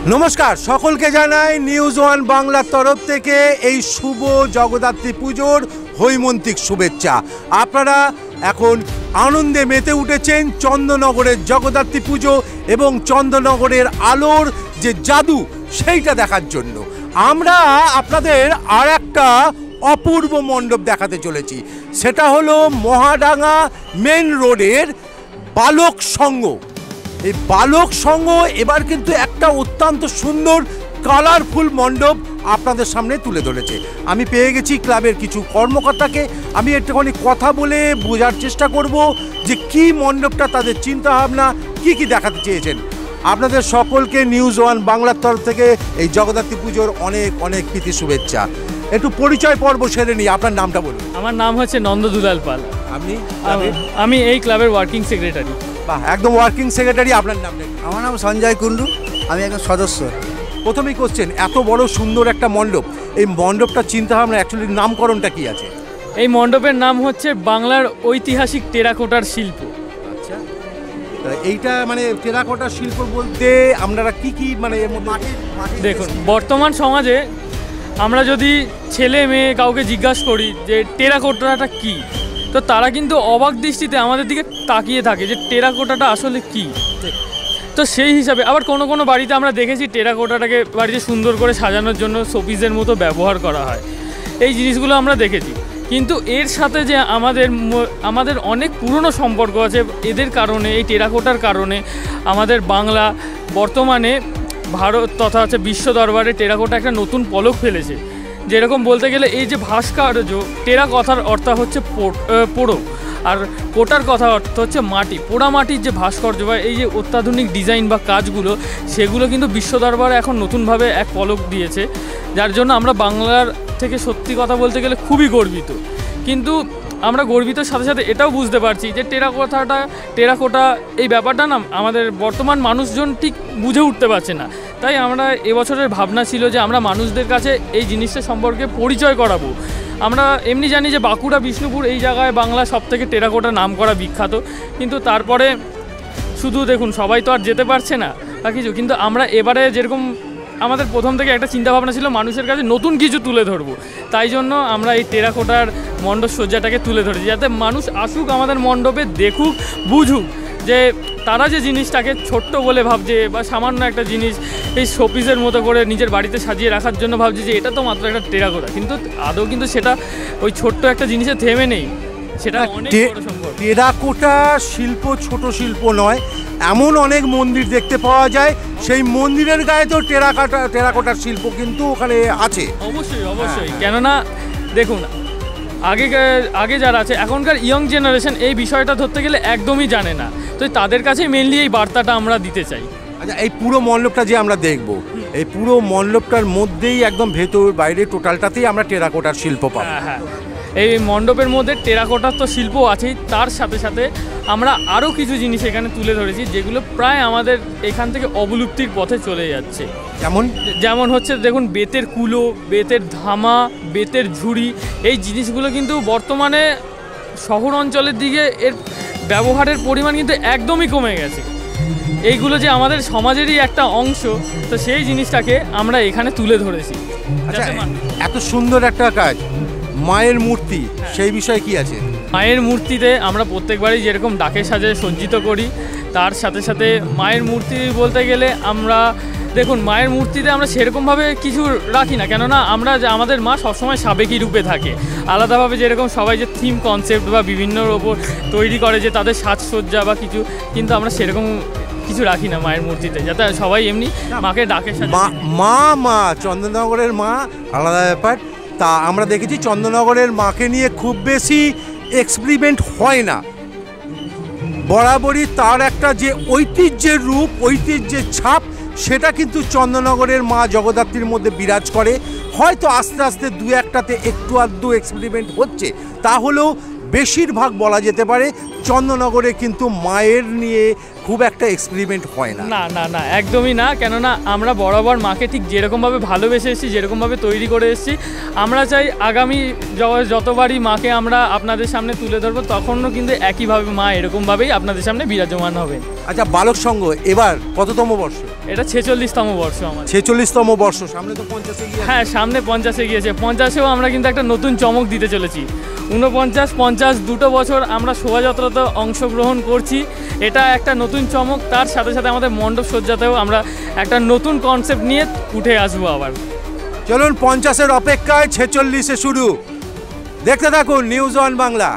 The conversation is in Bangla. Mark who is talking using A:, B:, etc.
A: নমস্কার, সকলকে জানাই নিউজ ওয়ান বাংলার তরফ থেকে এই শুভ জগদ্ধাত্রী পুজোর হৈমন্তিক শুভেচ্ছা। আপনারা এখন আনন্দে মেতে উঠেছেন চন্দননগরের জগদ্ধাত্রী পুজো এবং চন্দননগরের আলোর যে জাদু সেইটা দেখার জন্য। আমরা আপনাদের আর একটা অপূর্ব মণ্ডপ দেখাতে চলেছি, সেটা হলো মহাডাঙ্গা মেন রোডের বালক সংঘ। এই বালক সংঘ এবার কিন্তু একটা অত্যন্ত সুন্দর কালারফুল মণ্ডপ আপনাদের সামনে তুলে ধরেছে। আমি পেয়ে গেছি ক্লাবের কিছু কর্মকর্তাকে, আমি একটুখানি কথা বলে বোঝার চেষ্টা করব যে কি মণ্ডপটা তাদের চিন্তাভাবনা, কি দেখাতে চেয়েছেন। আপনাদের সকলকে নিউজ ওয়ান বাংলার তরফ থেকে এই জগদ্ধাত্রী পুজোর অনেক অনেক প্রীতি শুভেচ্ছা। একটু পরিচয় পর্ব সেরে নিই, আপনার নামটা বলুন।
B: আমার নাম হচ্ছে নন্দ দুলাল পাল। আমি এই ক্লাবের ওয়ার্কিং সেক্রেটারি।
A: বাহ, একদম ওয়ার্কিং সেক্রেটারি। আপনার নাম?
C: আমার নাম সঞ্জয় কুন্ডু, আমি একজন সদস্য।
A: প্রথমেই কোশ্চেন, এত বড় সুন্দর একটা মণ্ডপ, এই মণ্ডপটা চিন্তাভাবনা অ্যাকচুয়ালি নামকরণটা কি আছে?
B: এই মণ্ডপের নাম হচ্ছে বাংলার ঐতিহাসিক টেরাকোটার শিল্প।
A: আচ্ছা, এইটা মানে টেরাকোটার শিল্প বলতে আপনারা কি মানে এর মধ্যে
B: দেখুন, বর্তমান সমাজে আমরা যদি ছেলে মেয়ে কাউকে জিজ্ঞাসা করি যে টেরাকোটাটা কি, তো তারা কিন্তু অবাক দৃষ্টিতে আমাদের দিকে তাকিয়ে থাকে যে টেরাকোটাটা আসলে কি। তো সেই হিসাবে আবার কোনো কোনো বাড়িতে আমরা দেখেছি টেরাকোটাটাকে বাড়িতে সুন্দর করে সাজানোর জন্য শোপিসের মতো ব্যবহার করা হয়, এই জিনিসগুলো আমরা দেখেছি। কিন্তু এর সাথে যে আমাদের অনেক পুরনো সম্পর্ক আছে, এদের কারণে, এই টেরাকোটার কারণে আমাদের বাংলা বর্তমানে ভারত তথা হচ্ছে বিশ্ব দরবারে টেরাকোটা একটা নতুন পলক ফেলেছে। যেরকম বলতে গেলে এই যে ভাস্কর্য, টেরা কথার অর্থ হচ্ছে পোড়ো, আর কোটার কথা অর্থ হচ্ছে মাটি, পোড়া মাটির যে ভাস্কর্য বা এই যে অত্যাধুনিক ডিজাইন বা কাজগুলো, সেগুলো কিন্তু বিশ্ব দরবারে এখন নতুনভাবে এক পলক দিয়েছে, যার জন্য আমরা বাংলার থেকে সত্যি কথা বলতে গেলে খুবই গর্বিত। কিন্তু আমরা গর্বিতর সাথে সাথে এটাও বুঝতে পারছি যে টেরাকোটা এই ব্যাপারটা না আমাদের বর্তমান মানুষজন ঠিক বুঝে উঠতে পারছে না। তাই আমরা এবছরের ভাবনা ছিল যে আমরা মানুষদের কাছে এই জিনিসটা সম্পর্কে পরিচয় করাবো। আমরা এমনি জানি যে বাঁকুড়া, বিষ্ণুপুর এই জায়গায় বাংলা সবথেকে টেরাকোটা নাম করা বিখ্যাত, কিন্তু তারপরে শুধু দেখুন সবাই তো আর যেতে পারছে না বা কিছু, কিন্তু আমরা এবারে যেরকম আমাদের প্রথম থেকে একটা চিন্তাভাবনা ছিল মানুষের কাছে নতুন কিছু তুলে ধরবো, তাই জন্য আমরা এই টেরাকোটার মণ্ডপ সজ্জাটাকে তুলে ধরেছি, যাতে মানুষ আসুক আমাদের মণ্ডপে, দেখুক, বুঝুক যে তারা যে জিনিসটাকে ছোট্ট বলে ভাবছে বা সামান্য একটা জিনিস এই শোপিসের মতো করে নিজের বাড়িতে সাজিয়ে রাখার জন্য ভাবছে যে এটা তো মাত্র একটা টেরাকোটা, কিন্তু আদৌ কিন্তু সেটা ওই ছোট্ট একটা জিনিসে থেমে নেই, সেটা অনেক বড় সম্পর্ক।
A: টেরাকোটা শিল্প ছোট শিল্প নয়, এমন অনেক মন্দির দেখতে পাওয়া যায়, সেই মন্দিরের গায়ে তো টেরাকোটার শিল্প কিন্তু ওখানে আছে।
B: অবশ্যই অবশ্যই, কেননা দেখুন আগে যারা আছে, এখনকার ইয়ং জেনারেশন এই বিষয়টা ধরতে গেলে একদমই জানে না, তো তাদের কাছে মেনলি এই বার্তাটা আমরা দিতে চাই।
A: আচ্ছা, এই পুরো মণ্ডপটা যে আমরা দেখব, এই পুরো মণ্ডপটার মধ্যেই একদম ভেতর বাইরে টোটালটাতেই আমরা টেরাকোটার শিল্প পাবো।
B: হ্যাঁ, এই মণ্ডপের মধ্যে টেরাকোটার তো শিল্প আছেই, তার সাথে সাথে আমরা আরও কিছু জিনিস এখানে তুলে ধরেছি যেগুলো প্রায় আমাদের এখান থেকে অবলুপ্তির পথে চলে যাচ্ছে। যেমন হচ্ছে দেখুন বেতের কুলো, বেতের ধামা, বেতের ঝুড়ি, এই জিনিসগুলো কিন্তু বর্তমানে শহর অঞ্চলের দিকে এর ব্যবহারের পরিমাণ কিন্তু একদমই কমে গেছে। এইগুলো যে আমাদের সমাজেরই একটা অংশ, তো সেই জিনিসটাকে আমরা এখানে তুলে ধরেছি।
A: আচ্ছা, এত সুন্দর একটা কাজ, মায়ের মূর্তি, সেই বিষয়ে কি আছে?
B: মায়ের মূর্তিতে আমরা প্রত্যেকবারই যেরকম ডাকে সাজে সজ্জিত করি, তার সাথে সাথে মায়ের মূর্তি বলতে গেলে আমরা দেখুন মায়ের মূর্তিতে আমরা সেরকমভাবে কিছু রাখি না, কেননা আমাদের মা সবসময় সাবেকি রূপে থাকে। আলাদাভাবে যেরকম সবাই যে থিম কনসেপ্ট বা বিভিন্নর ওপর তৈরি করে যে তাদের সাজসজ্জা বা কিছু, কিন্তু আমরা সেরকম কিছু রাখি না মায়ের মূর্তিতে, যাতে সবাই এমনি মাকে ডাকে সাজে।
A: মা চন্দননগরের মা আলাদা ব্যাপার। তা আমরা দেখেছি চন্দননগরের মাকে নিয়ে খুব বেশি এক্সপেরিমেন্ট হয় না, বরাবরই তার একটা যে ঐতিহ্যের রূপ, ঐতিহ্যের ছাপ, সেটা কিন্তু চন্দননগরের মা জগদ্ধাত্রীর মধ্যে বিরাজ করে। হয়তো আস্তে আস্তে দু একটাতে একটু আধটু এক্সপেরিমেন্ট হচ্ছে, তাহলেও বেশিরভাগ বলা যেতে পারে চন্দননগরে কিন্তু মায়ের নিয়ে খুব একটা এক্সপেরিমেন্ট হয় না।
B: না না না, একদমই না। কেননা আমরা বরাবর মাকে ঠিক যেরকমভাবে ভালোবেসে এসেছি, যেরকমভাবে তৈরি করে এসেছি, আমরা চাই আগামী যতবারই মাকে আমরা আপনাদের সামনে তুলে ধরবো তখনও কিন্তু একইভাবে মা এরকমভাবেই আপনাদের সামনে বিরাজমান হবে।
A: আচ্ছা, বালক সংঘ এবার কততম বর্ষ?
B: এটা 46তম বর্ষ আমার।
A: 46তম বর্ষ, সামনে তো 50-এ গিয়ে।
B: হ্যাঁ, সামনে 50-এ গিয়েছে। 50-এও আমরা কিন্তু একটা নতুন চমক দিতে চলেছি। 49-50 দুটো বছর আমরা শোভাযাত্রাতে অংশগ্রহণ করছি, এটা একটা নতুন চমক। তার সাথে সাথে আমাদের মণ্ডপ সজ্জাতেও আমরা একটা নতুন কনসেপ্ট নিয়ে উঠে আসবো আবার।
A: চলুন 50-এর অপেক্ষায় 46-এ শুরু। দেখতে থাকুন নিউজ ওয়ান বাংলা।